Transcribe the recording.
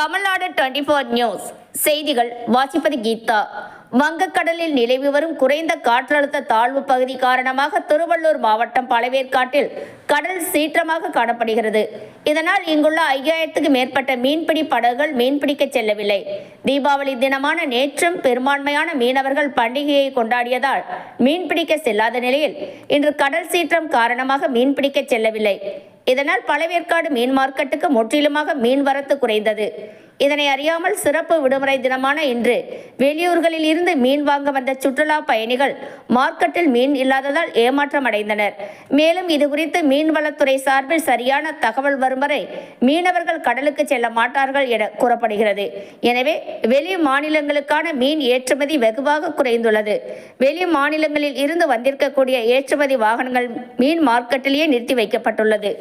Tamil Nadu 24 news செய்திகள் வாசிப்பது கீதா. வங்கக்கடலில் நிலவி வரும் குறைந்த காற்றழுத்த தாழ்வு பகுதி காரணமாக திருவள்ளூர் மாவட்டம் பழவேற்காட்டில் கடல் சீற்றமாக காணப்படுகிறது. இதனால் இங்குள்ள 5000க்கும் மேற்பட்ட மீன்பிடி படகுகள் மீன்பிடிக்க செல்லவில்லை. தீபாவளி தினமான நேற்றும் பெரும்பான்மையான மீனவர்கள் பண்டிகையை கொண்டாடியதால் மீன்பிடிக்க செல்லாத நிலையில் இன்று கடல் சீற்றம் காரணமாக மீன்பிடிக்க செல்லவில்லை. இதனால் பழவேற்காடு மீன் மார்க்கெட்டுக்கு முற்றிலுமாக மீன் வரத்து குறைந்தது. இதனை அறியாமல் சிறப்பு விடுமுறை தினமான இன்று வெளியூர்களில் இருந்து மீன் வாங்க வந்த சுற்றுலா பயணிகள் மார்க்கெட்டில் மீன் இல்லாததால் ஏமாற்றம் அடைந்தனர். மேலும் இதுகுறித்து மீன்வளத்துறை சார்பில் சரியான தகவல் வரும் வரை மீனவர்கள் கடலுக்கு செல்ல மாட்டார்கள் என கூறப்படுகிறது. எனவே வெளி மாநிலங்களுக்கான மீன் ஏற்றுமதி வெகுவாக குறைந்துள்ளது. வெளி மாநிலங்களில் இருந்து வந்திருக்கக்கூடிய ஏற்றுமதி வாகனங்கள் மீன் மார்க்கெட்டிலேயே நிறுத்தி வைக்கப்பட்டுள்ளது.